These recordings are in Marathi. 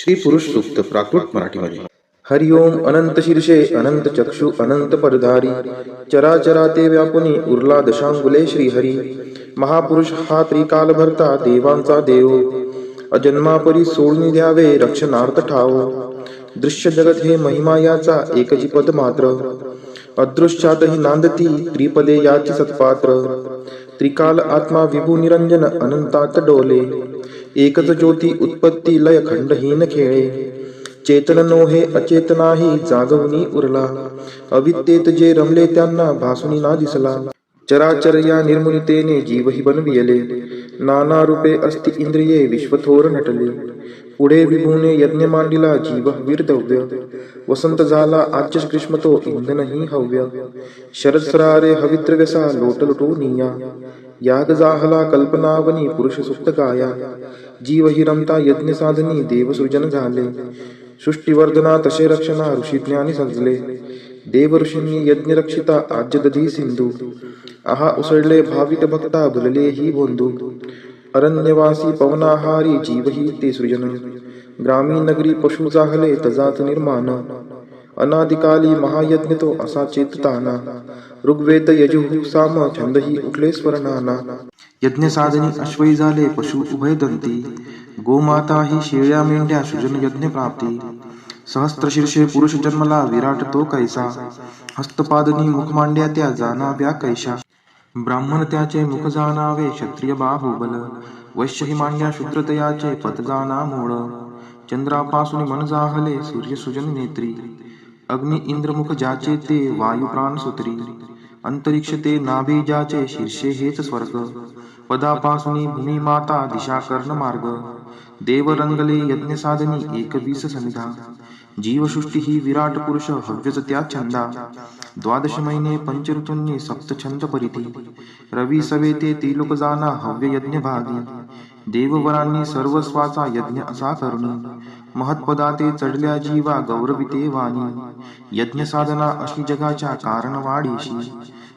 श्री पुरुष सूक्त प्राकृत मराठीमध्ये. हरि ओम. अनंत शीर्षे अनंत चक्षु अनंत परधारी, चराचरा ते व्यापुनी उरला दशांगुले श्रीहरी. महापुरुष हा त्रिकाल भरता देवांचा देव, अजन्मापरी सोडून द्यावे रक्षणार्थ ठाव. दृश्य जगत हे महिमा याचा एकची पद मात्र, अदृश्यातही नांदती त्रिपदे याची सत्पात्र. त्रिकाल आत्मा विभू निरंजन अनंतात डोले, एकच ज्योती उत्पत्ती लय खंडहीन खेळे. चेतन नोहे अचेतनाही जागवणी उरला, अविद्येत जे रमले त्यांना भासुनी ना दिसला. चराचर या निर्मुनितेने जीवही बनविले, नाना रूपे अस्ति इंद्रिये विश्वथोर नटले. पुढे विभूने यज्ञ मांडिला जीव वीरदव्य, वसंत झाला आजच ग्रीष्म तो इंधनही हव्य. शरद सरारे हविद्रव्यसा लोटलुटू निया, याग जाहला कल्पनावनी पुरुष सुप्त गाया. जीव हि रमता यज्ञ साधनी देवसृजन झाले, सृष्टीवर्धना तसे रक्षणा ऋषी ज्ञानी सजले. देव ऋषींनी यज्ञ रक्षिता आज्य दधी सिंधू, आहा उसळले भाविक भक्ता भुलले ही बोंधू. अरण्यवासी पवनाहारी जीव ही ते सृजन, ग्रामीण नगरी पशु जाहले तजात निर्माण. अनादिकाली महायज्ञ तो असा चेतताना, ऋग्वेद यजुः साम छंदही उठले स्वरनाना. यज्ञ साधनी अश्वई झाले पशु उभय दंती, गोमाता ही शेळ्या मेंढ्या सृजन यज्ञ प्राप्ती. सहस्त्र शीर्षे पुरुष जन्मला विराट तो कैसा, हस्तपादनी मुख मांड्या त्या जाणाव्या कैशा. ब्राह्मण त्याचे मुख जाणावे क्षत्रिय बाहुबल, वैश्य ही मांड्या शूद्रतयाचे पद जाणा मूळ. चंद्रापासून मन जाहले सूर्य सृजन नेत्री, अग्नि इंद्र मुख ज्याचे ते वायू प्राण सूत्री. अंतरिक्ष ते नाभी ज्याचे शीर्षे हेच स्वर्ग, पदापासून भूमी माता दिशा कर्ण मार्ग. देव रंगले यज्ञ साधनी एकवीस समिधा, जीवसृष्टी ही विराट पुरुष हव्यच त्या छंदा. द्वादश महिने पंचऋतूंनी सप्त छंद परिधी, रवी सवेते त्रिलोक जाना हव्य यज्ञ भागी. देववरांनी सर्वस्वाचा यज्ञ असा करुणी, महत्पदाते चढल्या जीवा गौरविते वाणी. यज्ञ साधना अशी जगाच्या कारण वाढीशी,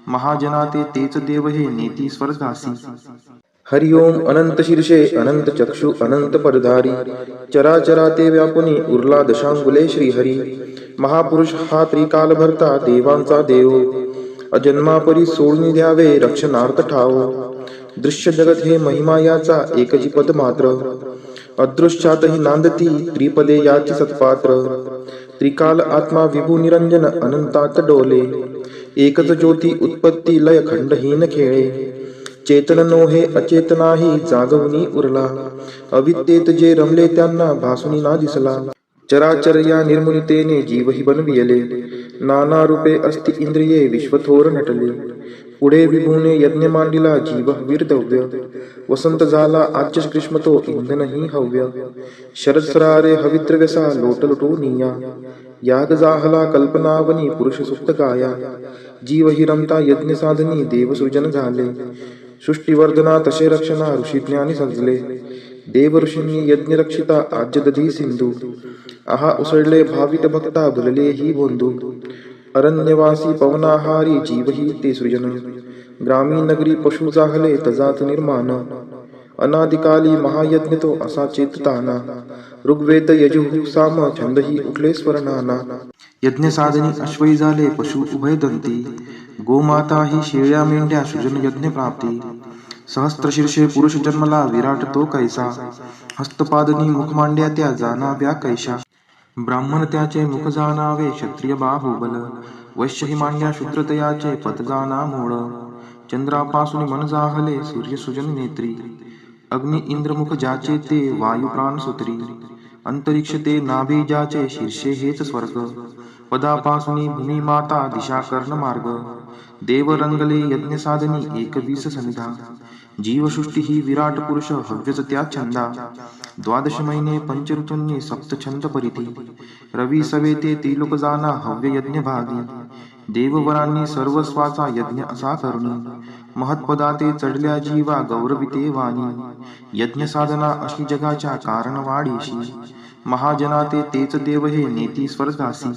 महाजनाते तेच देव हे नेती स्वर्गासी. हरि ओम. अनंत शीर्षे अनंत चक्षु अनंत परधारी, चराचरा ते व्यापुनी उरला दशांगुले श्रीहरी. महापुरुष हा त्रिकाल भरता देवांचा देव, अजन्मापरी सोडून द्यावे रक्षणार्थ ठाव. दृश्य जगत हे महिमा याचा एकची पद मात्र, अदृश्यातही नांदती त्रिपदे याची सत्पात्र. त्रिकाल आत्मा विभू निरंजन अनंतात डोले, एकच ज्योती उत्पत्ती लय खंडहीन खेळे. चेतन नोहे अचेतनाही जागवणी उरला, अविद्येत जे रमले त्यांना भासुनी ना दिसला. चराचर या निर्मुनितेने जीवही बनविले, नाना रूपे अस्ति इंद्रिये विश्वथोर नटले. पुढे विभूने यज्ञ मांडिला जीव वीरदव्य, वसंत झाला आजच ग्रीष्म तो इंधनही हव्य. शरद सरारे हविद्रव्यसा लोटलुटू निया, याग जाहला कल्पनावनी पुरुष सुप्त गाया. जीव हि रमता यज्ञ साधनी देवसृजन झाले, सृष्टीवर्धना तसे रक्षणा ऋषी ज्ञानी सजले. देव ऋषींनी यज्ञ रक्षिता आज्य दधी सिंधू, आहा उसळले भाविक भक्ता भुलले ही बोंधू. अरण्यवासी पवनाहारी जीव ही ते सृजन, ग्रामीण नगरी पशु जाहले तजात निर्माण. अनादिकाली महायज्ञ तो असा चेतताना, ऋग्वेद यजुः साम छंदही उठले स्वरनाना. यज्ञ साधनी अश्वई झाले पशु उभय दंती, गोमाता ही शेळ्या मेंढ्या सृजन यज्ञ प्राप्ती. सहस्त्र शीर्षे पुरुष जन्मला विराट तो कैसा, हस्तपादनी मुख मांड्या त्या जाणाव्या कैशा. ब्राह्मण त्याचे मुख जाणावे क्षत्रिय बाहुबल, वैश्य ही मांड्या शूद्रतयाचे पद जाणा मूळ. चंद्रापासून मन जाहले सूर्य सृजन नेत्री, अग्नि इंद्र मुख ज्याचे ते वायू प्राण सूत्री. अंतरिक्ष ते नाभी ज्याचे शीर्षे हेच स्वर्ग, पदापासून भूमी माता दिशा कर्ण मार्ग. देव रंगले यज्ञ साधनी एकवीस समिधा, जीवसृष्टी ही विराट पुरुष हव्यच त्या छंदा. द्वादश महिने पंचऋतूंनी सप्त छंद परिधी, रवी सवेते त्रिलोक जाना हव्य यज्ञ भागी. देववरांनी सर्वस्वाचा यज्ञ असा करुणी, महत्पदाते चढल्या जीवा गौरविते वाणी. यज्ञ साधना अशी जगाच्या कारण वाढीशी, महाजनाते तेच देव हे नेती स्वर्गासी.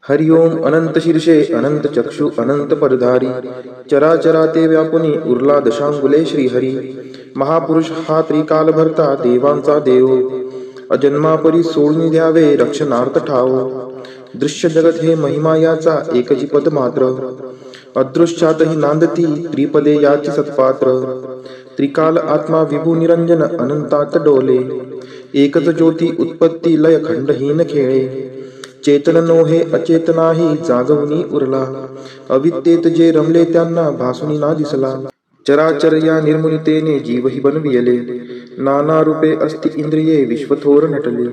हरि ओम. अनंत शीर्षे अनंत चक्षु अनंत परधारी, चराचरा ते व्यापुनी उरला दशांगुले श्रीहरी. महापुरुष हा त्रिकाल भरता देवांचा देव, अजन्मापरी सोडून द्यावे रक्षणार्थ ठाव. दृश्य जगत हे महिमा याचा एकची पद मात्र. अदृश्यातही नांदती त्रिपदे याची सत्पात्र. त्रिकाल आत्मा विभू निरंजन अनंतात डोले. एकच ज्योती उत्पत्ती लय खंडहीन खेळे. चेतन नोहे अचेतनाही जागवणी उरला. अविद्येत जे रमले त्यांना भासुनी ना दिसला. चराचर या निर्मुनितेने जीवही बनविले. नाना रूपे अस्ति इंद्रिये विश्वथोर नटले.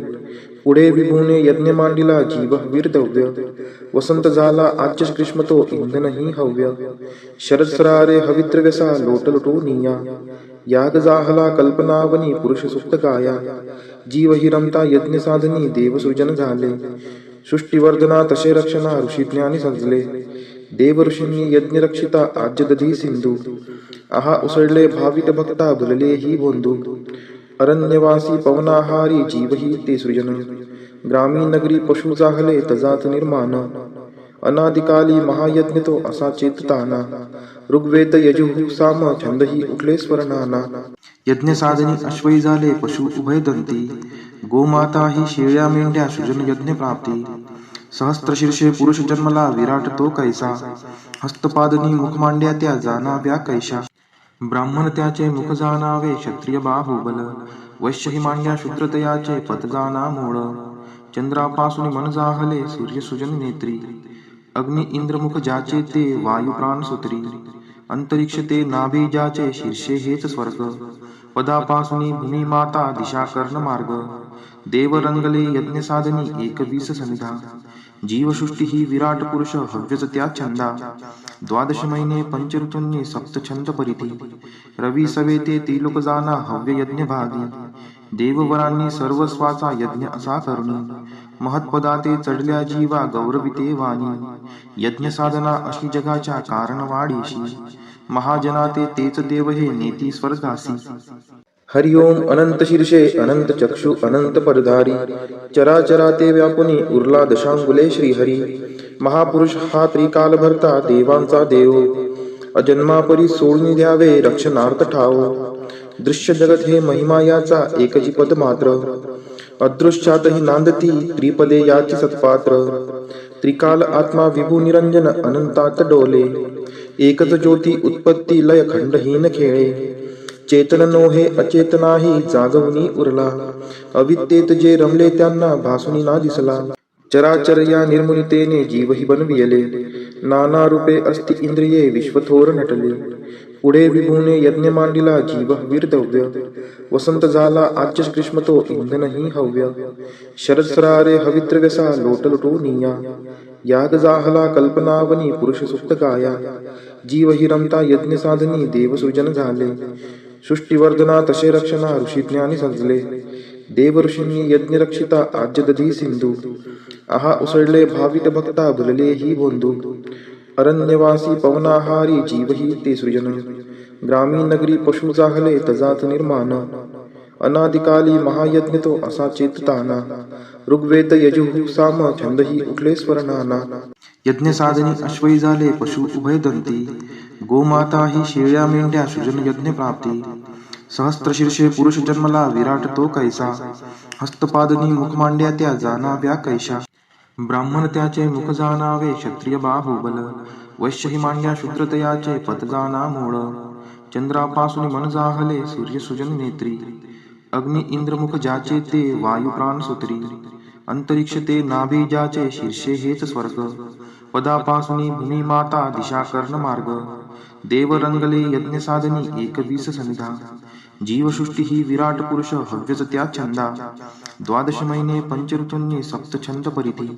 पुढे विभूने यज्ञ मांडिला जीव वीरदव्य. वसंत झाला आज्य ग्रीष्म तो इंधनही हव्य. शरद सरारे हवित्रव्यसा लोटलोटोनिया. याग जाहला कल्पनावनी पुरुष सुप्त गाया. जीव हि रमता यज्ञ साधनी देवसृजन झाले. सृष्टिवर्धना तसे रक्षणा ऋषी ज्ञानी सजले. देव ऋषींनी यज्ञ रक्षिता आज्य दधी सिंधू. आहा उसळले भावित भक्ता भुलले ही बोंधू. अरण्यवासी पवनाहारी जीवही ते सृजन. ग्रामीण नगरी पशु जाहले तजात निर्माण. अनादिकाली महायज्ञ तो असा चेतताना. ऋग्वेद यजुः साम छंदही उठले स्वर्णाना. यज्ञ साधनी अश्वई झाले पशु उभय दंती. गोमाता ही शेळ्या मेंढ्या सृजन यज्ञ प्राप्ती. सहस्त्रशीर्षे पुरुष जन्मला विराट तो कैसा. हस्तपादनी मुख मांड्या त्या जाणाव्या कैशा. ब्राह्मण त्याचे मुख जाणावे क्षत्रिय बाहुबल. वैश्य ही मांड्या शूद्रतयाचे पद जाणा मूळ. चंद्रापासून मन जाहले सूर्य सुजन नेत्री. अग्नि इंद्रमुख ज्याचे ते वायू प्राण सूत्री. अंतरिक्ष ते नाभी ज्याचे शीर्षे हेच स्वर्ग. पदापासून भूमी माता दिशा कर्ण मार्ग. देव रंगले यज्ञ साधनी एकवीस सनिधा. जीवसृष्टी ही विराट पुरुष हव्यच त्या छंदा. द्वादश महिने पंचऋतूंनी सप्त छंद परिधी. रवी सवेते त्रिलोक जाना हव्य यज्ञ भागी. देववरांनी सर्वस्वाचा यज्ञ असा करुणी. महत्पदाते चढल्या जीवा गौरविते वाणी. यज्ञ साधना अशी जगाच्या कारण वाढीशी. महाजनाते तेच देव हे नेती स्वर्गासी. हरि ओम अनंत शीर्षे अनंत चक्षु अनंत पदधारी. चराचरा ते व्यापुनी उरला दशांगुले श्रीहरी. महापुरुष हा त्रिकाल भरता देवांचा देव. अजन्मापरी सोडून द्यावे रक्षणार्थ ठाव. दृश्य जगत हे महिमा याचा एकची पद मात्र. अदृश्यातही नांदती त्रिपदे याची सत्पात्र. त्रिकाल आत्मा विभू निरंजन अनंतात डोले. एकच ज्योती उत्पत्ती लय खंडहीन खेळे. चेतन नोहे अचेतनाही जागवणी उरला. अविद्येत जे रमले त्यांना भासुनी ना दिसला. चराचर या निर्मुनितेने जीवही बनविले. नाना रूपे अस्ति इंद्रिये विश्वथोर नटले. पुढे विभूने यज्ञ मांडिला जीव वीरदव्य. वसंत झाला आज्य ग्रीष्म तो इंधनही हव्य. शरद सरारे हवित्रव्यसा लोटलोटोनिया. याग जाहला कल्पनावनी पुरुष सुप्त गाया. जीव हि रमता यज्ञ साधनी देवसृजन झाले. सृष्टिवर्धना तसे रक्षणा ऋषी ज्ञानी सजले. देव ऋषींनी यज्ञ रक्षिता आज्य दधी सिंधू. आहा उसळले भावित भक्ता भुलले ही बोंधू. अरण्यवासी पवनाहारी जीवही ते सृजन. ग्रामीण नगरी पशु जाहले तजात निर्माण. अनादिकाली महायज्ञ तो असा चेतताना. ऋग्वेद यजुः साम छंदही उठले स्वर्णाना. यज्ञ साधनी अश्वई झाले पशु उभय दंती. गोमाता ही शेळ्या मेंढ्या सृजन यज्ञ प्राप्ती. सहस्त्रशीर्षे पुरुष जन्मला विराट तो कैसा. हस्तपादनी मुख मांड्या त्या जाणाव्या कैशा. ब्राह्मण त्याचे मुख जाणावे क्षत्रिय बाहुबल. वैश्य ही मांड्या शूद्रतयाचे पद जाणा मूळ. चंद्रापासून मन जाहले सूर्य सुजन नेत्री. अग्नि इंद्रमुख ज्याचे ते वायू प्राण सूत्री. अंतरिक्ष ते नाभी ज्याचे शीर्षे हेच स्वर्ग. पदापासून भूमी माता दिशा कर्ण मार्ग. देव रंगले यज्ञ साधनी एकवीस सनिधा. जीवसृष्टी ही विराट पुरुष हव्यच त्या छंदा. द्वादश महिने पंचऋतूंनी सप्त छंद परिधी.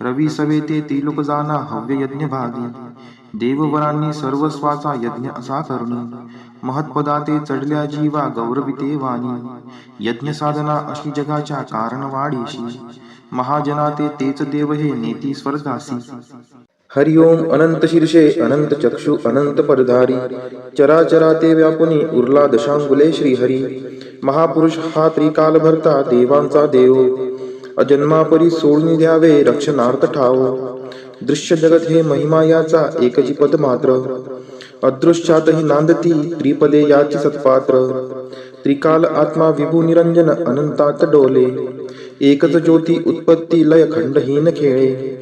रवी सवेते त्रिलोक जाना हव्य यज्ञ भागी. देववरांनी सर्वस्वाचा यज्ञ असा करुणी. महत्पदाते चढल्या जीवा गौरविते वाणी. यज्ञ साधना अशी जगाच्या कारण वाढीशी. महाजनाते तेच देव हे नेती स्वर्गासी. हरि ओम अनंत शीर्षे अनंत चक्षु अनंत पदधारी. चराचरा ते व्यापुनी उरला दशांगुले श्रीहरी. महापुरुष हा त्रिकाल भरता देवांचा देव. अजन्मापरी सोडून द्यावे रक्षणार्थ ठाव. दृश्य जगत हे महिमा याचा एकची पद मात्र. अदृश्यातही नांदती त्रिपदे याची सत्पात्र. त्रिकाल आत्मा विभू निरंजन अनंतात डोले. एकच ज्योती उत्पत्ती लय खंडहीन खेळे.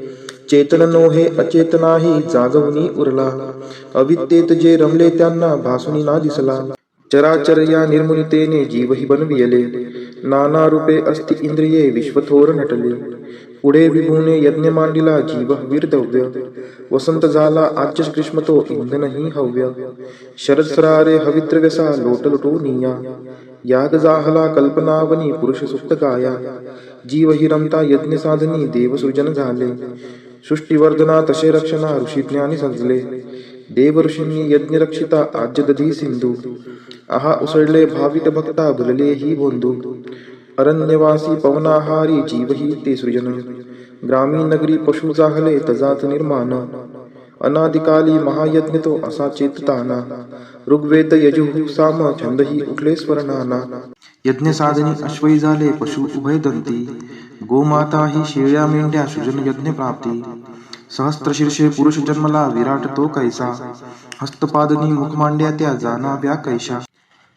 चेतन नोहे अचेतनाही जागवणी उरला. अविद्येत जे रमले त्यांना भासुनी ना दिसला. चराचर या निर्मुनितेने जीवही बनविले. नाना रूपे अस्ति इंद्रिये विश्वथोर नटले. पुढे विभूने यज्ञ मांडिला जीव वीरदव्य. वसंत झाला आज्य ग्रीष्म तो इंधनही हव्य. शरद सरारे हवित्रव्यसा लोट लुटोनिया. याग जाहला कल्पनावनी पुरुष सुप्त गाया. जीव हि रमता यज्ञ साधनी देव सृजन झाले. सृष्टीवर्धना तसे रक्षणा ऋषी ज्ञानी सजले. देव ऋषींनी यज्ञ रक्षिता आज्य दधी सिंधू. आहा उसळले भावित भक्ता भुलले ही बोंधू. अरण्यवासी पवनाहारी जीव ही ते सृजन. ग्रामीण नगरी पशु जाहले तजात निर्माण. अनादिकाली महायज्ञ तो असा चेतताना. ऋग्वेद यजुः साम छंदही उठले स्वरनाना. यज्ञ साधनी अश्वई झाले पशु उभय दंती. गोमाता ही शेळ्या मेंढ्या सृजन यज्ञ प्राप्ती. सहस्त्र शीर्षे पुरुष जन्मला विराट तो कैसा. हस्तपादनी मुख मांड्या त्या जाणाव्या कैशा.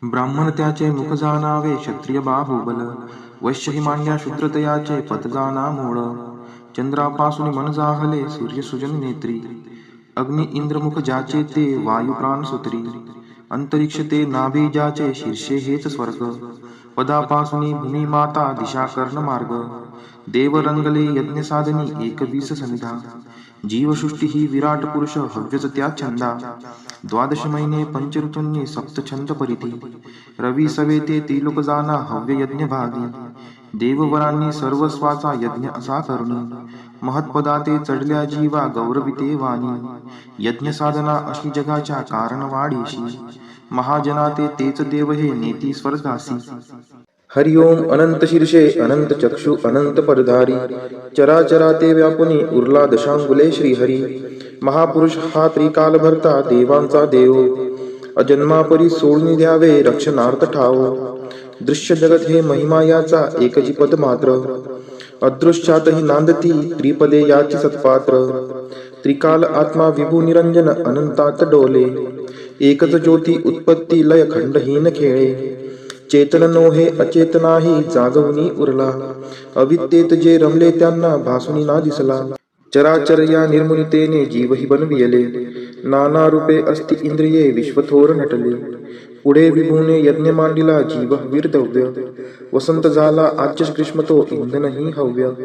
ब्राह्मण त्याचे मुख जाणावे क्षत्रिय बाहुबल. वैश्य ही मांड्या शूद्रतयाचे पद जाणा मूळ. चंद्रापासून मन जाहले सूर्य सृजन नेत्री. अग्नि इंद्र मुख ज्याचे ते वायू प्राण सूत्री. अंतरिक्ष ते नाभी ज्याचे शीर्षे हेच स्वर्ग. पदापासून भूमी माता दिशा कर्ण मार्ग. देव रंगले यज्ञ साधनी एकवीस समिधा. जीवसृष्टी ही विराट पुरुष हव्यच त्या छंदा. द्वादश महिने पंच ऋतूंनी सप्त छंद परिधी. रवी सवे ते त्रिलोक जाना हव्य यज्ञ भागी. देववरांनी सर्वस्वाचा यज्ञ असा करुणी. महत्पदा ते चढल्या जीवा गौरविते वाणी. यज्ञ साधना अशी जगाच्या कारण वाढीशी. महाजना तेच देव हे नेती स्वर्गासी. हरिओम अनंत शीर्षे अनंत चक्षु अनंत पदधारी. चराचरा ते व्यापुनी उरला दशांगुले श्रीहरी. महापुरुष हा त्रिकाल भरता देवांचा देव. अजन्मापरी सोडून द्यावे रक्षणार्थ ठाव. दृश्य जगत हे महिमा याचा एकची पद मात्र. अदृश्यातही नांदती त्रिपदे याची सत्पात्र. त्रिकाल आत्मा विभू निरंजन अनंतात डोले. एकच ज्योती उत्पत्ती लय खंडहीन खेळे. चेतन नोहे अचेतनाही जागवणी उरला. अविद्येत जे रमले त्यांना भासुनी ना दिसला. चराचर या निर्मुनितेने जीवही बनविले. नाना रूपे अस्ति इंद्रिये विश्वथोर नटले. पुढे विभूने यज्ञ मांडिला जीव वीरदव्य. वसंत झाला आज्य ग्रीष्म तो इंधनही हव्य.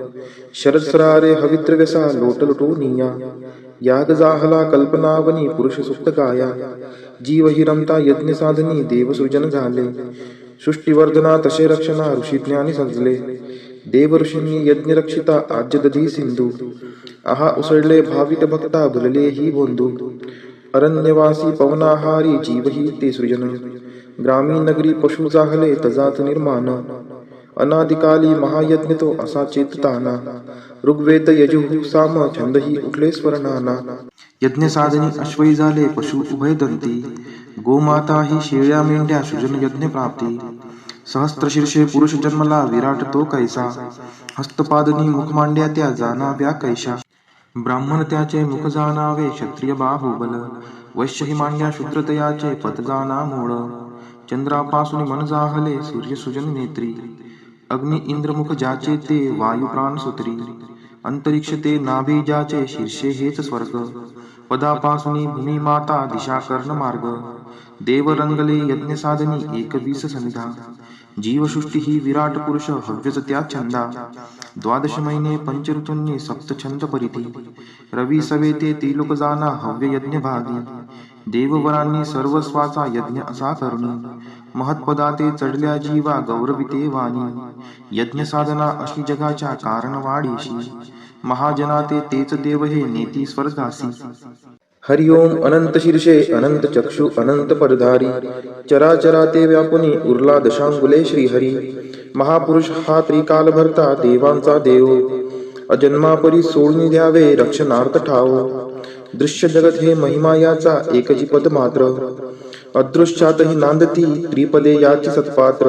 शरद सरारे हवित्रव्यसा लोट लुटोनिया. याग जाहला कल्पनावनी पुरुष सुप्त गाया. जीव हि रमता यज्ञ साधनी देव सृजन झाले. सृष्टीवर्धना तसे रक्षणा ऋषी ज्ञानी सजले. देव ऋषींनी यज्ञ रक्षिता आज्य दधी सिंधू. आहा उसळले भावित भक्ता भुलले ही बोंधू. अरण्यवासी पवनाहारी जीव ही ते सृजन. ग्रामीण नगरी पशु जाहले तजात निर्माण. अनादिकाली महायज्ञ तो असा चेतताना. ऋग्वेद यजुः साम छंदही उठले स्वरनाना. यज्ञ साधनी अश्वई झाले पशु उभय दंती. गोमाता ही शेळ्या मेंढ्या सृजन यज्ञ प्राप्ती. सहस्त्र शीर्षे पुरुष जन्मला विराट तो कैसा. हस्तपादनी मुख मांड्या त्या जाणाव्या कैशा. ब्राह्मण त्याचे मुख जाणावे क्षत्रिय बाहुबल. वैश्य ही मांड्या शूद्रतयाचे पद जाणा मूळ. चंद्रापासून मन जाहले सूर्य सृजन नेत्री. अग्नि इंद्र मुख ज्याचे ते वायू प्राण सूत्री. अंतरिक्ष ते नाभी ज्याचे शीर्षे हेच स्वर्ग. पदापासून भूमी माता दिशा कर्ण मार्ग. देव रंगले यज्ञ साधनी एकवीस समिधा. जीवसृष्टी ही विराट पुरुष हव्यच त्या छंदा. द्वादश महिने पंच ऋतूंनी सप्त छंद परिधी. रवी सवे ते त्रिलोक जाना हव्य यज्ञ भागी. देववरांनी सर्वस्वाचा यज्ञ असा करुणी. महत्पदा ते चढल्या जीवा गौरविते वाणी. यज्ञ साधना अशी जगाच्या कारण वाढीशी. महाजना तेच देव हे नेती स्वर्गासी. हरिओम अनंत शीर्षे अनंत चक्षु अनंत पदधारी. चराचरा ते व्यापुनी उरला दशांगुले श्रीहरी. महापुरुष हा त्रिकाल भरता देवांचा देव. अजन्मापरी सोडून द्यावे रक्षणार्थ ठाव. दृश्य जगत हे महिमा याचा एकची पद मात्र. अदृश्यातही नांदती त्रिपदे याची सत्पात्र.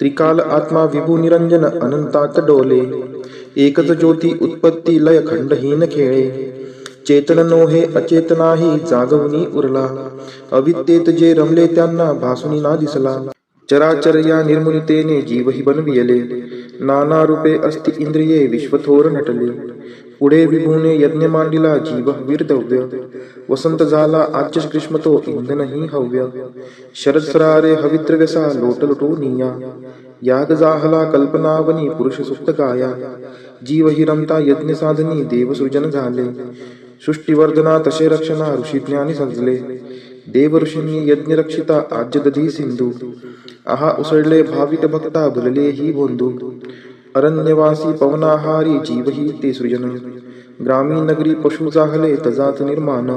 त्रिकाल आत्मा विभू निरंजन अनंतात डोले. एकच ज्योती उत्पत्ती लय खंडहीन खेळे. चेतन नोहे अचेतनाही जागवणी उरला. अविद्येत जे रमले त्यांना भासुनी ना दिसला. चराचर या निर्मुनितेने जीवही बनविले. नाना रूपे अस्ति इंद्रिये विश्वथोर नटले. पुढे विभूने यज्ञ मांडिला जीव वीरदव्य. वसंत झाला आज्य ग्रीष्म तो इंधनही हव्य. शरद सरारे हविद्रव्यसा लोटलुटो निया. याग जाहला कल्पनावनी पुरुष सुप्त गाया. जीव हि रमता यज्ञ साधनी देवसृजन झाले. सृष्टीवर्धना तसे रक्षणा ऋषी ज्ञानी सजले. देव ऋषींनी यज्ञ रक्षिता आज्य दधी सिंधू. आहा उसळले भाविक भक्ता भुलले ही बोंधू. अरण्यवासी पवनाहारी जीवही ते सृजन. ग्रामीण नगरी पशु जाहले तजात निर्माण.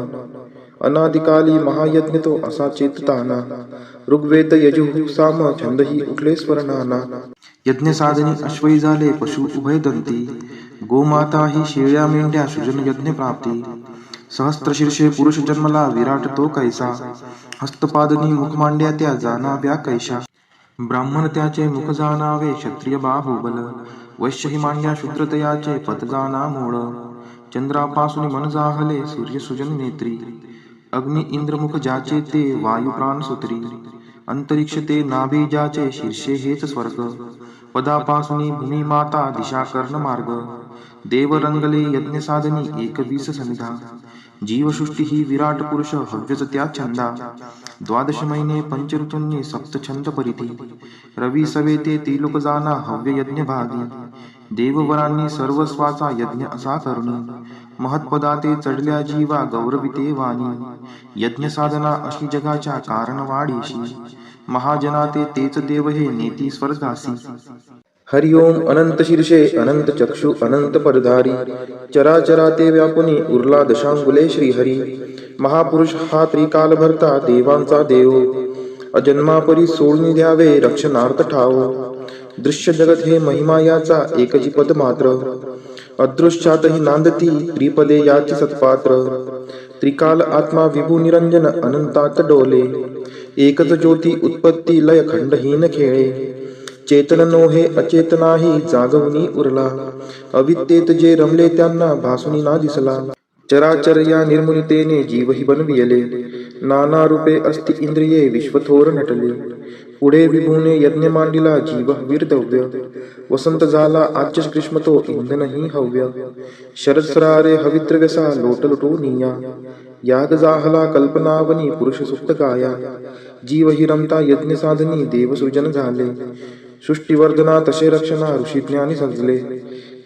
अनादिकाली महायज्ञ तो असा चेतताना. ऋग्वेद यजुः साम छंदही उठले स्वरनाना. यज्ञ साधनी अश्वई झाले पशु उभय दंती. गोमाता ही शेळ्या मेंढ्या सृजन यज्ञ प्राप्ती. सहस्त्रशीर्षे पुरुष जन्मला विराट तो कैसा. हस्तपादनी मुख मांड्या त्या जाणाव्या कैशा. ब्राह्मण त्याचे मुख जाणावे क्षत्रिय बाहुबल. वैश्य ही मांड्या शूद्रतयाचे पद जाणा मूळ. चंद्रापासून मन जाहले सूर्य सुजन नेत्री. अग्नि इंद्र मुख ज्याचे ते वायू प्राण सुत्री. अंतरिक्ष ते नाभी ज्याचे शीर्षे हेच स्वर्ग. पदापासून भूमी माता दिशा कर्ण मार्ग. देव रंगले यज्ञ साधनी एकवीस समिधा. जीवसृष्टी ही विराट पुरुष हव्यच त्या छंदा. द्वादश महिने पंचऋतूंनी सप्त छंद परिधी. रवी सवेते त्रिलोक जाना हव्य यज्ञ भागी. देववरांनी सर्वस्वाचा यज्ञ असा करुणी. महत्पदाते चढल्या जीवा गौरविते वाणी. यज्ञ साधना अशी जगाच्या कारण वाढीशी. महाजनाते तेच देव हे नेती स्वर्गासी. हरि ओम अनंत शीर्षे अनंत चक्षु अनंत परधारी. चराचराते व्यापुनी उरला दशांगुले श्रीहरी. महापुरुष हा त्रिकाल भरता देवांचा देव. अजन्मापरी सोडून द्यावे रक्षणार्थ ठाव. दृश्य जगत हे महिमा याचा एकची पद मात्र. अदृश्यातही नांदती त्रिपदे याची सत्पात्र. त्रिकाल आत्मा विभू निरंजन अनंतात डोले. एकच ज्योती उत्पत्ती लय खंडहीन खेळे. चेतन नोहे अचेतनाही जागवणी उरला. अविद्येत जे रमले त्यांना भासुनी ना दिसला. चराचर या निर्मुनितेने जीवही बनविले. नाना रूपे अस्ति इंद्रिये विश्वथोर नटले. पुढे विभूने यज्ञ मांडिला जीव वीरदव्य. वसंत झाला आज्य ग्रीष्म तो इंधनही हव्य. शरद सरारे हविद्रव्यसा लोटलुटो निया. याग जाहला कल्पनावनी पुरुष सुप्त गाया. जीव हि रमता यज्ञ साधनी देवसृजन झाले. सृष्टीवर्धना तसे रक्षणा ऋषी ज्ञानी सजले.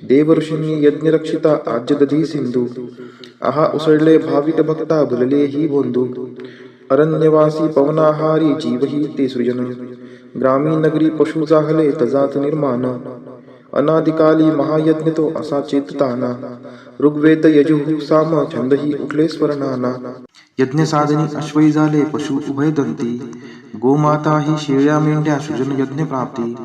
देव ऋषींनी यज्ञ रक्षिता आज्य दधी सिंधू. आहा उसळले भाविक भक्ता भुलले ही बोंधू. अरण्यवासी पवनाहारी जीवही ते सृजन. ग्रामीण नगरी पशु जाहले तजात निर्माण. अनादिकाली महायज्ञ तो असा चेतताना. ऋग्वेद यजुः साम छंदही उठले स्वरनाना. यज्ञ साधनी अश्वई झाले पशु उभय दंती. गोमाता ही शेळ्या मेंढ्या सृजन यज्ञ प्राप्ती.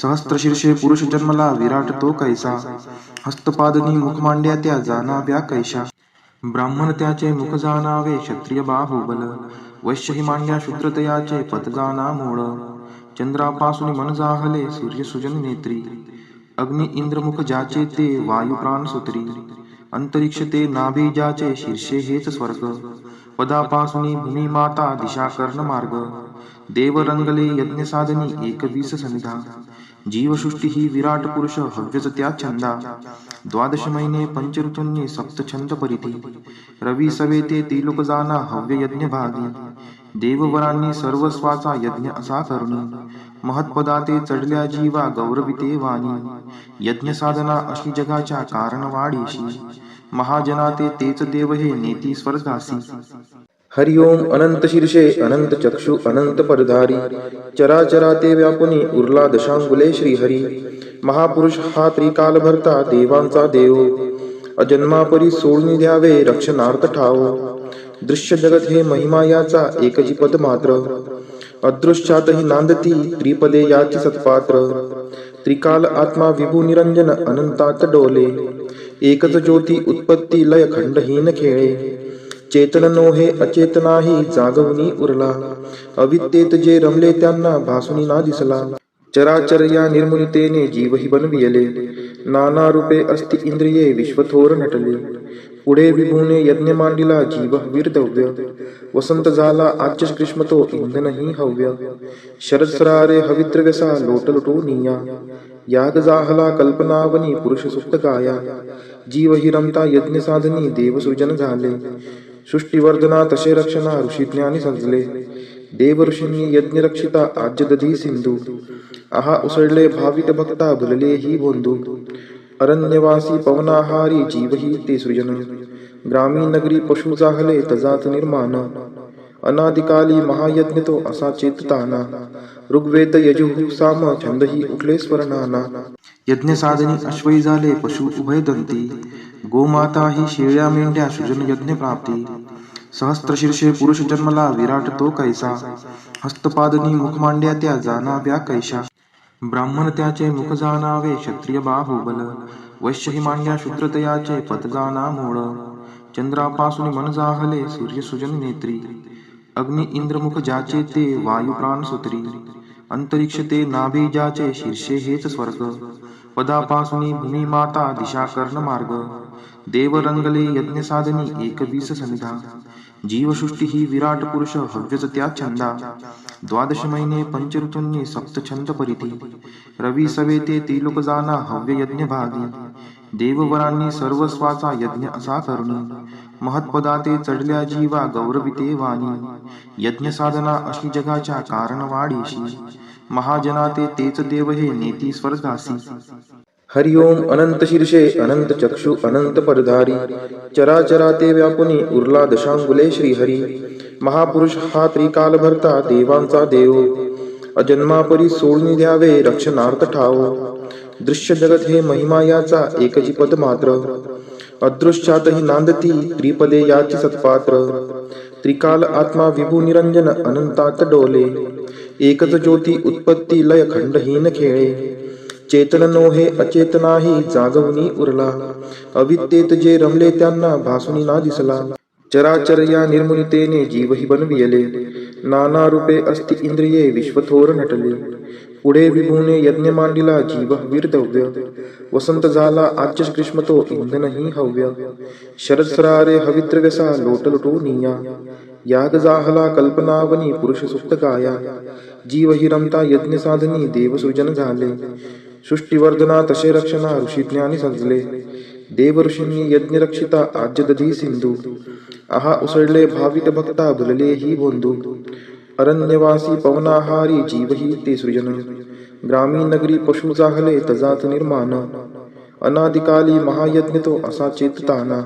सहस्त्रशीर्षे पुरुष जन्मला विराट तो कैसा. हस्तपादनी मुख मांड्या त्या जाणाव्या कैशा. ब्राह्मण त्याचे मुख जाणावे क्षत्रिय बाहुबल. वैश्य ही मांड्या शूद्रतयाचे पद जाणा मूळ. चंद्रापासून मन जाहले सूर्य सुजन नेत्री. अग्नि इंद्र मुख ज्याचे ते वायू प्राण सुत्री. अंतरिक्ष ते नाभी ज्याचे शीर्षे हेच स्वर्ग. पदापासून भूमी माता दिशा कर्ण मार्ग. देव रंगले यज्ञ साधनी एकवीस समिधा. जीवसृष्टी ही विराट पुरुष हव्यच त्या छंदा. द्वादश महिने पंचऋतूंनी सप्त छंद परिधी. रवी सवेते त्रिलोक जाना हव्य यज्ञ भागी. देववरांनी सर्वस्वाचा यज्ञ असा करुणी. महत्पदाते चढल्या जीवा गौरविते वाणी. यज्ञ साधना अशी जगाच्या कारण वाढीशी. महाजनाते तेच देव हे नेती स्वर्गासी. हरि ओम अनंत शीर्षे अनंत चक्षु अनंत परधारी. चराचराते व्यापुनी उरला दशांगुले श्रीहरी. महापुरुष हा त्रिकाल भरता देवांचा देव. अजन्मापरी सोडून द्यावे रक्षणार्थ ठाव. दृश्य जगत हे महिमा याचा एकची पद मात्र. अदृश्यातही नांदती त्रिपदे याची सत्पात्र. त्रिकाल आत्मा विभू निरंजन अनंतात डोले. एकच ज्योती उत्पत्ती लय खंडहीन खेळे. चेतन नोहे अचेतनाही जागवणी उरला. अविद्येत जे रमले त्यांना भासुनी ना दिसला. चराचर या निर्मुनितेने जीवही बनविले. नाना रूपे अस्ति इंद्रिये विश्वथोर नटले. पुढे विभूने यज्ञ मांडिला जीव वीरदव्य वसंत झाला आज्य ग्रीष्म तो इंधनही हव्य शरद सरारे हविद्रव्यसा लोटलुटो निया याग जाहला कल्पनावनी पुरुष सुप्त गाया जीव हि रमता यज्ञ साधनी देव सृजन झाले सृष्टीवर्धना तसे रक्षणा ऋषी ज्ञानी सजले देव ऋषींनी यज्ञ रक्षिता आज्य दधी सिंधू आहा उसळले भाविक भक्ता भुलले ही बोंधू अरण्यवासी पवनाहारी जीवही ते सृजन ग्रामीण नगरी पशु जाहले तजात निर्माण अनादिकाली महायज्ञ तो असा चेतताना ऋग्वेद यजुः साम छंदही उठले स्वरनाना यज्ञ साधनी अश्वई झाले पशु उभय दंती गोमाता ही शेळ्या मेंढ्या सृजन यज्ञ प्राप्ती सहस्त्र शीर्षे पुरुष जन्मला विराट तो कैसा हस्तपादनी मुख मांड्या त्या जाणाव्या कैशा ब्राह्मण त्याचे मुख जाणावे क्षत्रिय बाहुबल वैश्य ही मांड्या शूद्रतयाचे पद जाणा मूळ चंद्रापासून मन जाहले सूर्य सुजन नेत्री अग्नि इंद्रमुख ज्याचे ते वायू प्राण सूत्री अंतरिक्ष ते नाभी ज्याचे शीर्षे हेच स्वर्ग पदापासून भूमी माता दिशा कर्ण मार्ग देव रंगले यज्ञ साधनी 21 सनिधा जीवसृष्टी ही विराट पुरुष हव्यच त्या छंदा द्वादश महिने पंचऋतूंनी सप्त छंद परिधी रवी सवेते त्रिलोक जाना हव्य यज्ञ भागी देववरांनी सर्वस्वाचा यज्ञ असा करुणी महत्पदाते चढल्या जीवा गौरविते वाणी यज्ञ साधना अशी जगाच्या कारण वाढीशी महाजनाते तेच देव हे नेती स्वर्गासी हरिओम अनंत शीर्षे अनंत चक्षु अनंत परधारी चराचरा ते व्यापुनी उरला दशांगुले श्रीहरी महापुरुष हा त्रिकाल भरता देवांचा देव अजन्मापरी सोडून द्यावे रक्षणार्थ ठाव दृश्य जगत हे महिमा याचा एकची पद मात्र अदृश्यातही नांदती त्रिपदे याची सत्पात्र त्रिकाल आत्मा विभू निरंजन अनंतात डोले एकच ज्योती उत्पत्ती लय खंडहीन खेळे चेतन नोहे अचेतनाही जागवणी उरला अविद्येत जे रमले त्यांना भासुनी ना दिसला चराचर या निर्मुनितेने जीवही बनविले नाना रूपे अस्ति इंद्रिये विश्वथोर नटले पुढे विभूने यज्ञ मांडिला जीव वीरदव्य वसंत झाला आज्य ग्रीष्म तो इंधनही हव्य शरद सरारे हविद्रव्यसा लोटलुटो निया याग जाहला कल्पनावनी पुरुष सुप्त गाया जीव हि रमता यज्ञ साधनी देव सृजन झाले सृष्टीवर्धना तसे रक्षणा ऋषी ज्ञानी सजले देव ऋषींनी यज्ञ रक्षिता आज्य दधी सिंधू आहा उसळले भाविक भक्ता भुलले ही बोंधू अरण्यवासी पवनाहारी जीवही ते सृजन ग्रामीण नगरी पशु जाहले तजात निर्माण अनादिकाली महायज्ञ तो असा चेतताना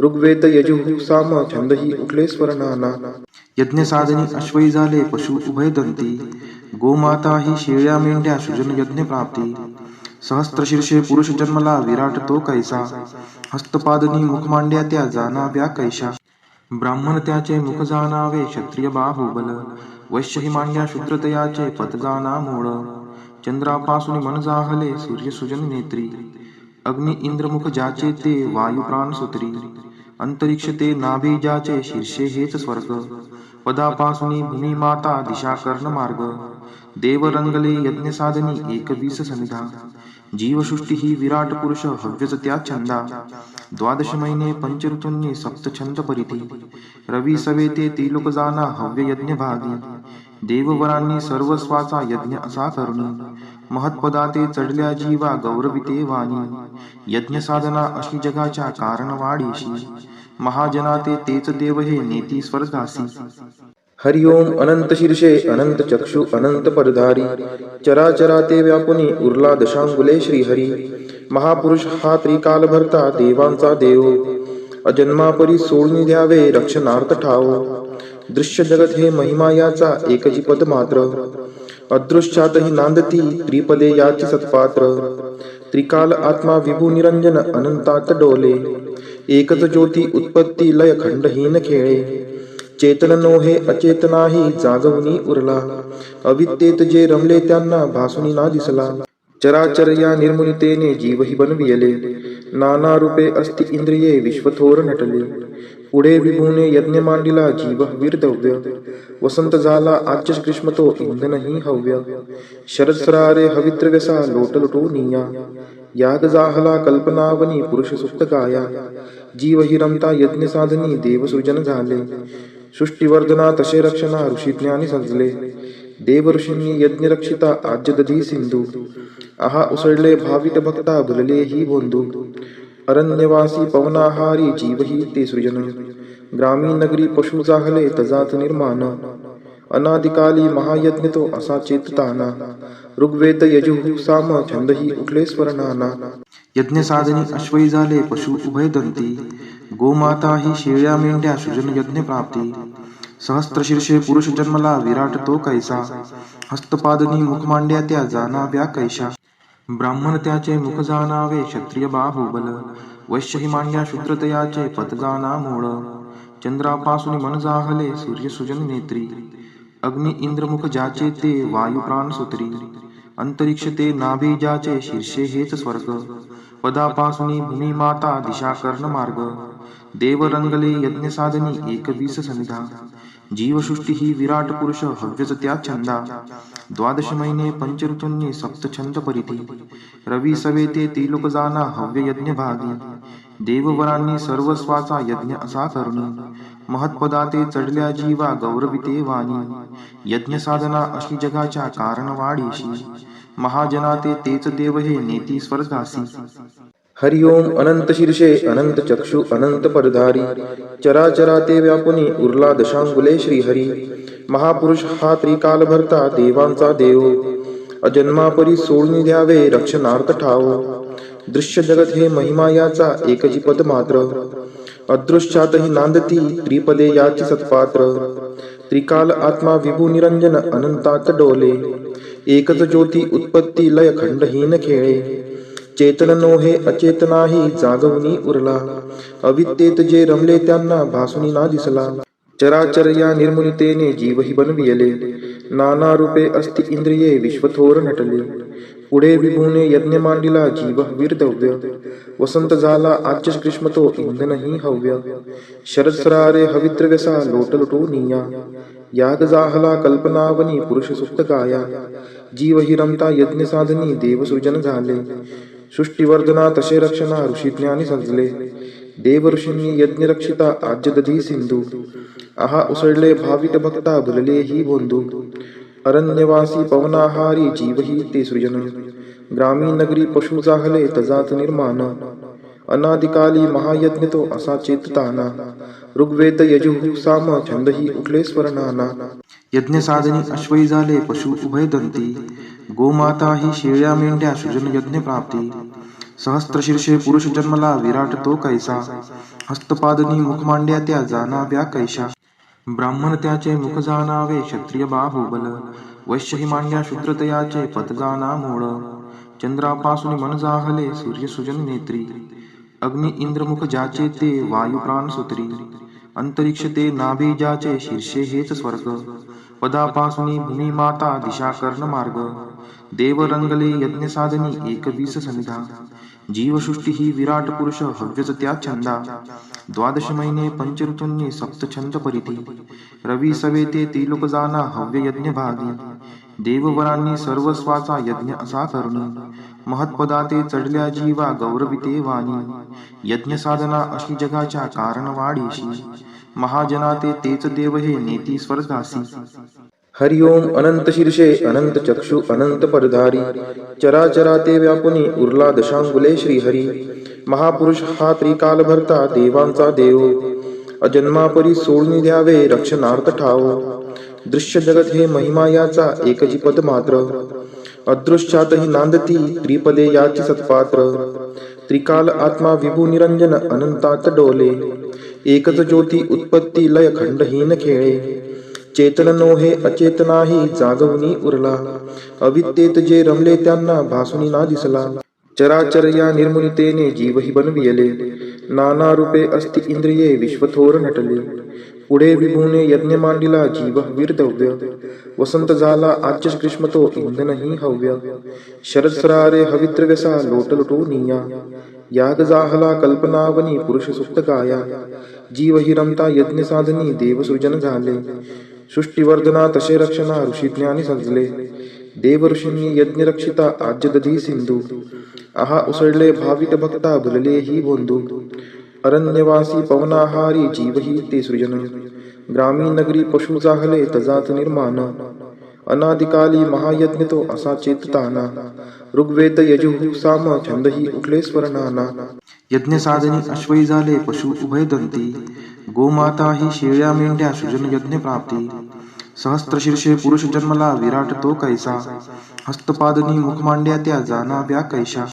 ऋग्वेद यजुः साम छंदही उठले स्वरनाना यज्ञ साधनी अश्वई झाले पशु उभय दंती गोमाता ही शेळ्या मेंढ्या सृजन यज्ञ प्राप्ती सहस्त्र शीर्षे पुरुष जन्मला विराट तो कैसा हस्तपादनी मुख मांड्या त्या जाणाव्या कैशा ब्राह्मण त्याचे मुख जाणावे क्षत्रिय बाहुबल वैश्य ही मांड्या शूद्रतयाचे पद जाणा मूळ चंद्रापासून मन जाहले सूर्य सुजन नेत्री अग्नि इंद्रमुख ज्याचे ते वायू प्राण सूत्री अंतरिक्ष ते नाभी ज्याचे शीर्षे हेच स्वर्ग पदापासून भूमी माता दिशा कर्ण मार्ग देव रंगले यज्ञ साधनी 21 सनिधा जीवसृष्टी ही विराट पुरुष हव्यच त्या छंदा द्वादश महिने पंचऋतूंनी सप्त छंद परिधी रवी सवेते त्रिलोक जाना हव्य यज्ञ भागी देववरांनी सर्वस्वाचा यज्ञ असा करुणी महत्पदाते चढल्या जीवा गौरविते वाणी यज्ञ साधना अशी जगाच्या कारण वाढीशी महाजनाते तेच देव हे नेती स्वर्गासी हरिओम अनंत शीर्षे अनंत चक्षु अनंत परधारी चराचरा ते व्यापुनी उरला दशांगुले श्रीहरी महापुरुष हा त्रिकाल भरता देवांचा देव अजन्मापरी सोडून द्यावे रक्षणार्थ ठाव दृश्य जगत हे महिमा याचा एकची पद मात्र अदृश्यातही नांदती त्रिपदे याची सत्पात्र त्रिकाल आत्मा विभू निरंजन अनंतात डोले एकच ज्योती उत्पत्ती लय खंडहीन खेळे चेतन नोहे अचेतनाही जागवणी उरला अविद्येत जे रमले त्यांना भासुनी ना दिसला चराचर या निर्मुनितेने जीवही बनविले नाना रूपे अस्ति इंद्रिये विश्वथोर नटले पुढे विभूने यज्ञ मांडिला जीव वीरदव्य वसंत झाला आज्य ग्रीष्म तो इंधनही हव्य शरद सरारे हविद्रव्यसा लोटलुटो निया याग जाहला कल्पनावनी पुरुष सुप्त गाया जीव हि रमता यज्ञ साधनी देव सृजन झाले सृष्टीवर्धना तसे रक्षणा ऋषी ज्ञानी सजले देव ऋषींनी यज्ञ रक्षिता आज्य दधी सिंधू आहा उसळले भावित भक्ता भुलले ही बोंधू अरण्यवासी पवनाहारी जीव ही ते सृजन ग्रामीण नगरी पशु जाहले तजात निर्माण अनादिकाली महायज्ञ तो असा चेतताना ऋग्वेद यजुः साम छंदही उठले स्वरनाना यज्ञ साधनी अश्वई झाले पशु उभय दंती गोमाता ही शेळ्या मेंढ्या सृजन यज्ञ प्राप्ती सहस्त्र शीर्षे पुरुष जन्मला विराट तो कैसा हस्तपादनी मुख मांड्या त्या जाणाव्या कैशा ब्राह्मण त्याचे मुख जाणावे क्षत्रिय बाहुबल वैश्य ही मांड्या शूद्रतयाचे पत जाणा मूळ चंद्रापासून मन जाहले सूर्य सृजन नेत्री अग्नि इंद्रमुख ज्याचे ते वायू प्राण सूत्री अंतरिक्ष ते नाभी ज्याचे शीर्षे हेच स्वर्ग पदापासून भूमी माता दिशा कर्ण मार्ग देव रंगले यज्ञ साधनी एकवीस समिधा जीवसृष्टी ही विराट पुरुष हव्यच त्या छंदा द्वादश महिने पंचऋतूंनी सप्त छंद परिधी रवी सवेते त्रिलोक जाना हव्य यज्ञ भागी देववरांनी सर्वस्वाचा यज्ञ असा करुणी महत्पदाते चढल्या जीवा गौरविते वाणी यज्ञ साधना अशी जगाच्या कारण वाढीशी महाजनाते तेच देव हे नेती स्वर्गासी हरि ओम अनंत शीर्षे अनंत चक्षु अनंत परधारी चराचराते व्यापुनी उरला दशांगुले श्रीहरी महापुरुष हा त्रिकाल भरता देवांचा देव अजन्मापरी सोडून द्यावे रक्षणार्थ ठाव दृश्य जगत हे महिमा याचा एकची पद मात्र अदृश्यातही नांदती त्रिपदे याची सत्पात्र त्रिकाल आत्मा विभू निरंजन अनंतात डोले एकच ज्योती उत्पत्ती लय खंडहीन खेळे चेतन नोहे अचेतनाही जागवणी उरला अविद्येत जे रमले त्यांना भासुनी ना दिसला चराचर या निर्मुनितेने जीवही बनविले नाना रूपे अस्ति इंद्रिये विश्वथोर नटले पुढे विभूने यज्ञ मांडिला जीव वीरदव्य वसंत झाला आज्य ग्रीष्म तो इंधनही हव्य शरद सरारे हविद्रव्यसा लोटलुटू निया याग जाहला कल्पनावनी पुरुष सुप्त गाया जीव हि रमता यज्ञ साधनी देव सृजन झाले सृष्टीवर्धना तसे रक्षणा ऋषी ज्ञानी सजले देव ऋषींनी यज्ञ रक्षिता आज्य दधी सिंधू आहा उसळले भावित भक्ता भुलले ही बोंधू अरण्यवासी पवनाहारी जीव ही ते सृजन ग्रामीण नगरी पशु जाहले तजात निर्माण अनादिकाली महायज्ञ तो असा चेतताना ऋग्वेद यजुः साम छंदही उठले स्वरनाना यज्ञ साधनी अश्वई झाले पशु उभय दंती गोमाता ही शेळ्या मेंढ्या सृजन यज्ञ प्राप्ती सहस्त्र शीर्षे पुरुष जन्मला विराट तो कैसा हस्तपादनी मुख मांड्या त्या जाणाव्या कैशा ब्राह्मण त्याचे मुख जाणावे क्षत्रिय बाहुबल वैश्य ही मांड्या शूद्रतयाचे पत जाणा मूळ चंद्रापासून मन जाहले सूर्य सृजन नेत्री अग्नि इंद्रमुख ज्याचे ते वायू प्राण सूत्री अंतरिक्ष ते नाभी ज्याचे शीर्षे हेच स्वर्ग पदापासून भूमी माता दिशा कर्ण मार्ग देव रंगले यज्ञ साधनी एकवीस समिधा जीवसृष्टी ही विराट पुरुष हव्यच त्या छंदा द्वादश महिने पंचऋतूंनी सप्त छंद परिधी रवी सवेते त्रिलोक जाना हव्य यज्ञ भागी देववरांनी सर्वस्वाचा यज्ञ असा करुणी महत्पदाते चढल्या जीवा गौरविते वाणी यज्ञ साधना अशी जगाच्या कारण वाढीशी महाजनाते तेच देव हे नेती स्वर्गासी हरि ओम अनंत शीर्षे अनंत चक्षु अनंत परधारी चराचराते व्यापुनी उरला दशांगुले श्रीहरी महापुरुष हा त्रिकाल भरता देवांचा देव अजन्मापरी सोडून द्यावे रक्षणार्थ ठाव दृश्य जगत हे महिमा याचा एकची पद मात्र अदृश्यातही नांदती त्रिपदे याची सत्पात्र त्रिकाल आत्मा विभू निरंजन अनंतात डोले एकच ज्योती उत्पत्ती लय खंडहीन खेळे चेतन नोहे अचेतनाही जागवणी उरला अविद्येत जे रमले त्यांना भासुनी ना दिसला चराचर या निर्मुनितेने जीवही बनविले नाना रूपे अस्ति इंद्रिये विश्वथोर नटले पुढे विभूने यज्ञ मांडिला जीव वीरदव्य वसंत झाला आज्य ग्रीष्म तो इंधनही हव्य शरद सरारे हविद्रव्यसा लोटलुटू निया याग जाहला कल्पनावनी पुरुष सुप्त गाया जीव हि रमता यज्ञ साधनी देव सृजन झाले सृष्टीवर्धना तसे रक्षणा ऋषी ज्ञानी सजले देवऋषींनी यज्ञरक्षिता आज्यदधी सिंधू. आहा उसळले भाविक भक्ता भुलले ही बोंधू. अरण्यवासी पवनाहारी जीवही ते सृजन. ग्रामीण नगरी पशु जाहले तजात निर्माण. अनादिकाली महायज्ञ तो असा चेतताना. ऋग्वेद यजुः साम छंदही उठले स्वर्णाना. यज्ञ साधनी अश्वई झाले पशु उभयदंती. गोमाता ही शेळ्या मेंढ्या सृजन यज्ञ प्राप्ती. सहस्त्रशीर्षे पुरुष जन्मला विराट तो कैसा. हस्तपादनी मुख मांड्या त्या जाणाव्या कैशा.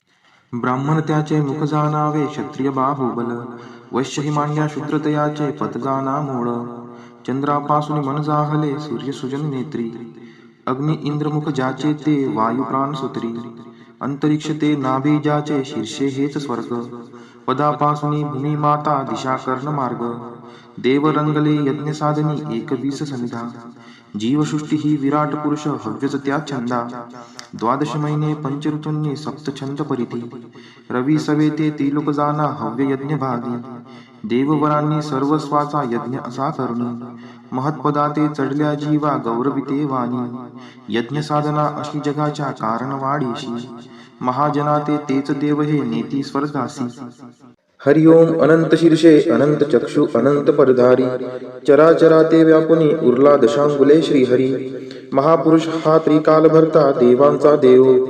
ब्राह्मण त्याचे मुख जाणावे क्षत्रिय बाहुबल. वैश्य ही मांड्या शूद्रतयाचे पद जाणा मूळ. चंद्रापासून मन जाहले सूर्य सुजन नेत्री. अग्नि इंद्रमुख ज्याचे ते वायू प्राण सुत्री. अंतरिक्ष ते नाभी ज्याचे शीर्षे हेच स्वर्ग. पदापासून भूमी माता दिशा कर्ण मार्ग. देव रंगले यज्ञ साधनी एकवीस समिधा. जीवसृष्टी ही विराट पुरुष हव्यच त्या छंदा. द्वादश महिने पंचऋतूंनी सप्त छंद परिधी. रवी सवेते त्रिलोक जाना हव्य यज्ञ भागी. देववरांनी सर्वस्वाचा यज्ञ असा करुणी. महत्पदाते चढल्या जीवा गौरविते वाणी. यज्ञ साधना अशी जगाच्या कारण वाढीशी. महाजनाते तेच देव हे नेती स्वर्गासी. हरि ओम अनंत शीर्षे अनंत चक्षु अनंत परधारी. चराचराते व्यापुनी उरला दशांगुले श्रीहरी. महापुरुष हा त्रिकाल भरता देवांचा देव.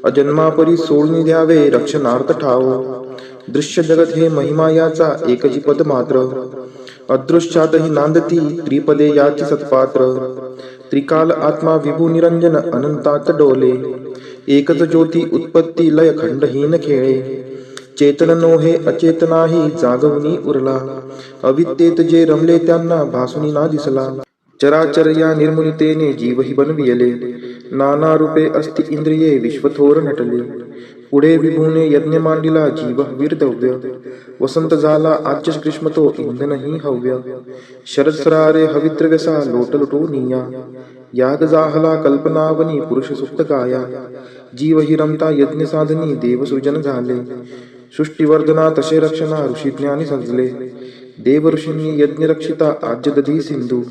अजन्मापरी सोडून द्यावे रक्षणार्थ ठाव. दृश्य जगत हे महिमा याचा एकची पद मात्र. अदृश्यातही नांदती त्रिपदे याची सत्पात्र. त्रिकाल आत्मा विभू निरंजन अनंतात डोले. एकच ज्योती उत्पत्ती लय खंडहीन खेळे. चेतन नोहे अचेतनाही जागवणी उरला. अविद्येत जे रमले त्यांना भासुनी ना दिसला. चराचर या निर्मुनितेने जीवही बनविले. नाना रूपे अस्ति इंद्रिये विश्वथोर नटले. पुढे विभूने यज्ञ मांडिला जीव वीरदव्य. वसंत झाला आज्य ग्रीष्म तो इंधनही हव्य. शरद सरारे हवित्रव्यसा लोटलुटोनिया. याग जाहला कल्पनावनी पुरुष सुप्त काया. जीवही रमता यज्ञ साधनी देवसृजन झाले. सृष्टिवर्धना तसे रक्षणा ऋषी ज्ञानी सजले. देव ऋषींनी यज्ञ रक्षिता आज्यदधी सिंधू.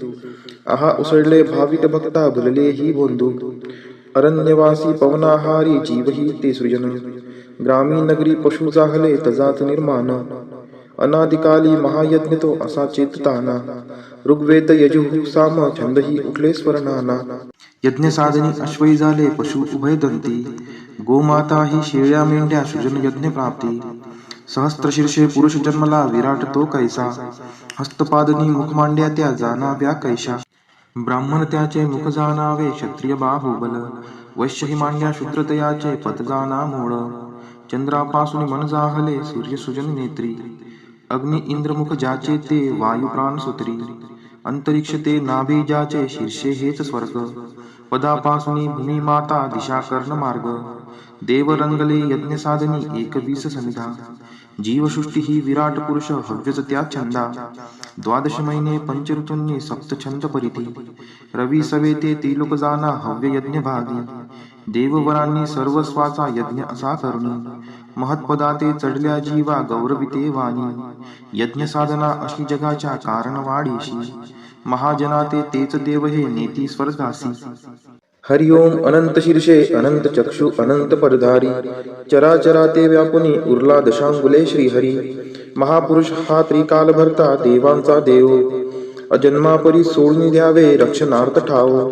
आहा उसळले भाविक भक्ता भुलले ही बोंधू. अरण्यवासी पवनाहारी जीवही ते सृजन. ग्रामीण नगरी पशु जाहले तजात निर्माण. अनादिकाली महायज्ञ तो असा चेतताना. ऋग्वेद यजुः साम छंदही उठले स्वर्णाना. यज्ञ साधनी अश्वई झाले पशु उभयदंती. गोमाता ही शेळ्या मेंढ्या सृजन यज्ञ प्राप्ती. सहस्त्रशीर्षे पुरुष जन्मला विराट तो कैसा. हस्तपादनी मुख मांड्या त्या जाणाव्या कैशा. ब्राह्मण त्याचे मुख जाणावे क्षत्रिय बाहुबल. वैश्य ही मांड्या शूद्रतयाचे पद जाणा मूळ. चंद्रापासून मन जाहले सूर्य सुजन नेत्री. अग्नि इंद्रमुख ज्याचे ते वायू प्राण सुत्री. अंतरिक्ष ते नाभी ज्याचे शीर्षे हेच स्वर्ग. पदापासून भूमी माता दिशा कर्ण मार्ग. देव रंगले यज्ञ साधनी एकवीस समिधा. जीवसृष्टी ही विराट पुरुष हव्यच त्या छंदा. द्वादश महिने पंचऋतूंनी सप्त छंद परिधी. रवी सवेते त्रिलोक जाना हव्य यज्ञ भागी. देववरांनी सर्वस्वाचा यज्ञ असा करुणी. महत्पदाते चढल्या जीवा गौरविते वाणी. यज्ञ साधना अशी जगाच्या कारण वाढीशी. महाजनाते तेच देव हे नेती स्वर्गासी. हरि ओम अनंत शीर्षे अनंत चक्षु अनंत परधारी. चराचराते व्यापुनी उरला दशांगुले श्रीहरी. महापुरुष हा त्रिकाल भरता देवांचा देव. अजन्मापरी सोडून द्यावे रक्षणार्थ ठाव.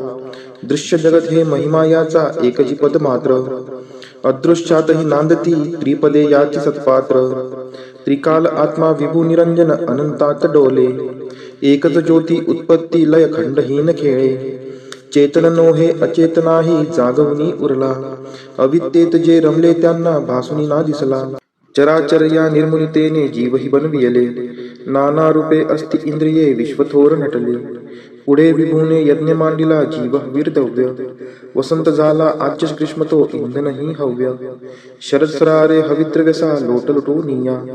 दृश्य जगत हे महिमा याचा एकची पद मात्र. अदृश्यातही नांदती त्रिपदे याची सत्पात्र. त्रिकाल आत्मा विभू निरंजन अनंतात डोले. एकच ज्योती उत्पत्ती लय खंडहीन खेळे. चेतन नोहे अचेतनाही जागवणी उरला. अविद्येत जे रमले त्यांना भासुनी ना दिसला. चराचर या निर्मुनितेने जीवही बनविले. नाना रूपे अस्ति इंद्रिये विश्वथोर नटले. पुढे विभूने यज्ञ मांडिला जीव वीरदव्य. वसंत झाला आज्य ग्रीष्म तो इंधनही हव्य. शरद सरारे हवित्रव्यसा लोटलुटोनिया.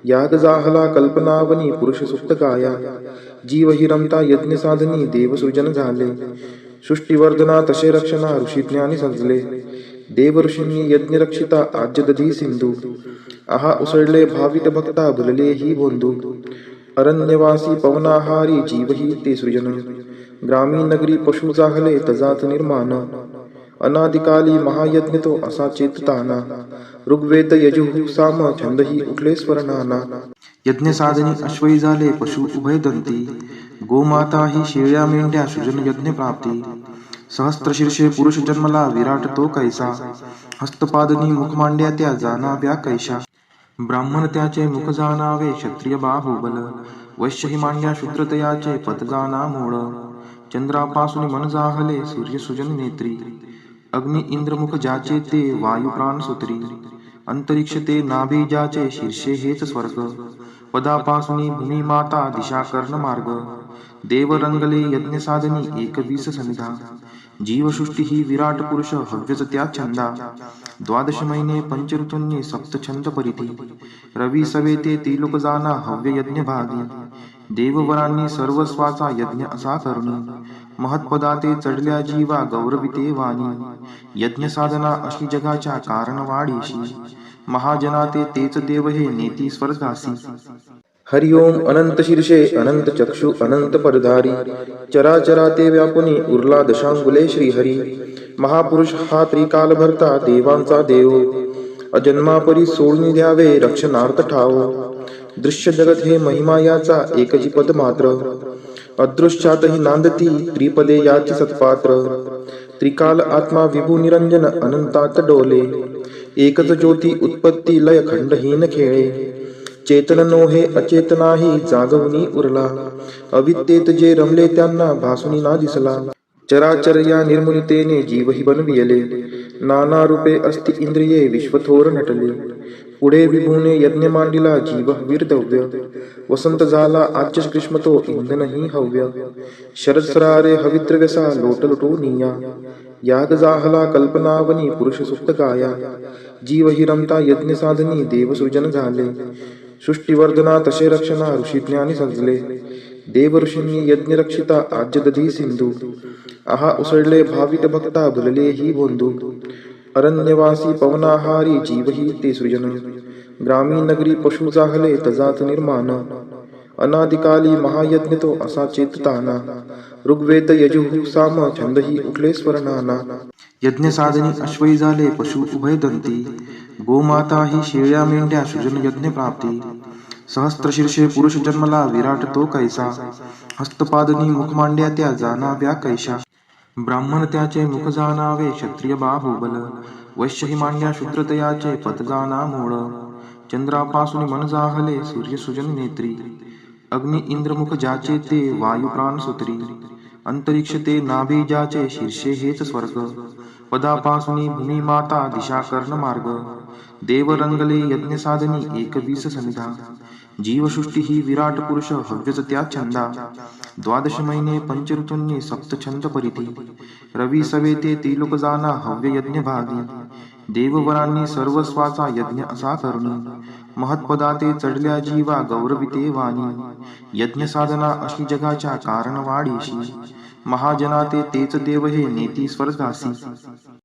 याग जाहला कल्पनावनी पुरुष सुप्त काया. जीवही रमता यज्ञ साधनी देवसृजन झाले. सृष्टिवर्धना तसे रक्षणा ऋषी ज्ञानी सजले. देव ऋषींनी यज्ञ रक्षिता आज्यदधी सिंधू. आहा उसळले भाविक भक्ता भुलले ही बोंधू. अरण्यवासी पवनाहारी जीवही ते सृजन. ग्रामीण नगरी पशु जाहले तजात निर्माण. अनादिकाली महायज्ञ तो असा चेतताना ऋग्वेद यजुः साम छंदही उठले स्वरनाना यज्ञ साधनी अश्वई झाले पशु उभयदंती गोमाता ही शेळ्या मेंढ्या सृजन यज्ञ प्राप्ती सहस्त्रशीर्षे पुरुष जन्मला विराट तो कैसा हस्तपादनी मुख मांड्या त्या जाणाव्या कैशा ब्राह्मण त्याचे मुख जाणावे क्षत्रिय बाहुबल वैश्य ही मांड्या शूद्रतयाचे पद जाणा मूळ चंद्रापासून मन जाहले सूर्य सुजन नेत्री अग्नि इंद्रमुख ज्याचे ते वायू प्राण सूत्री अंतरिक्ष ते नाभी ज्याचे शीर्षे हेच स्वर्ग पदापासून भूमी माता दिशा कर्ण मार्ग देव रंगले यज्ञ साधनी एकवीस समिधा जीवसृष्टी ही विराट पुरुष हव्यच त्या छंदा द्वादश महिने पंच ऋतूंनी सप्त छंद परिधी रवी सवे ते त्रिलोक जाना हव्य यज्ञ भागी देववरांनी सर्वस्वाचा यज्ञ असा करुणी महत्पदा ते चढल्या जीवा गौरविते वाणी यज्ञ साधना अशी जगाच्या कारण वाढीशी महाजना तेच देव हे नेती स्वर्गासी हरिओम अनंत शीर्षे अनंत चक्षु अनंत परधारी चराचरा ते व्यापुनी उरला दशांगुले श्रीहरी महापुरुष हा त्रिकाल भरता देवांचा देव अजन्मापरी सोडून द्यावे रक्षणार्थ ठाव दृश्य जगत हे महिमा याचा एकची पद मात्र अदृश्यातही नांदती त्रिपदे याची सत्पात्र त्रिकाल आत्मा विभू निरंजन अनंतात डोले एकच ज्योती उत्पत्ती लय खंडहीन खेळे चेतन नोहे अचेतनाही जागवणी उरला अविद्येत जे रमले त्यांना भासुनी ना दिसला चराचर या निर्मुलितेने जीवही बनविले नाना रूपे अस्ति इंद्रिये विश्वथोर नटले पुढे विभूने यज्ञ मांडिला जीव वीरदव्य वसंत झाला आच्य ग्रीष्म तो इंधनही हव्य शरद सरारे हवित्रव्यसा लोटलुटो निया याग जाहला कल्पनावनी पुरुष सुप्त गाया जीव हि रमता यज्ञ साधनी देवसृजन झाले सृष्टीवर्धना तसे रक्षणा ऋषीज्ञानी सजले देव ऋषींनी यज्ञ रक्षिता आज्य दधी सिंधू आहा उसळले भावित भक्ता भुलले ही बोंधू अरण्यवासी पवनाहारी जीवही ते सृजन ग्रामीण नगरी पशु जाहले तजात निर्माण अनादिकाली महायज्ञ तो असा चेतताना ऋग्वेद यजुः साम छंदही उठले स्वरनाना यज्ञ साधनी अश्वई झाले पशु उभयदंती गोमाता ही शेळ्या मेंढ्या सृजन यज्ञ प्राप्ती सहस्त्रशीर्षे पुरुष जन्मला विराट तो कैसा हस्तपादनी मुख मांड्या त्या जाणाव्या कैशा ब्राह्मण त्याचे मुख जाणावे क्षत्रिय बाहुबल वैश्य ही मांड्या शूद्रतयाचे पद जाणा मूळ चंद्रापासून मन जाहले सूर्य सुजन नेत्री अग्नि इंद्रमुख ज्याचे ते वायू प्राण सूत्री अंतरिक्ष ते नाभी ज्याचे शीर्षे हेच स्वर्ग पदापासून भूमी माता दिशा कर्ण मार्ग देव रंगले यज्ञ साधनी एकवीस समिधा जीवसृष्टी ही विराट पुरुष हव्यच त्या छंदा द्वादश महिने पंच ऋतूंनी सप्त छंद परिधी रवी सवे ते त्रिलोक जाना हव्य यज्ञ भागी देववरांनी सर्वस्वाचा यज्ञ असा करुणी महत्पदा ते चढल्या जीवा गौरविते वाणी यज्ञ साधना अशी जगाच्या कारण वाढीशी महाजना तेच देव हे नेती स्वर्गासी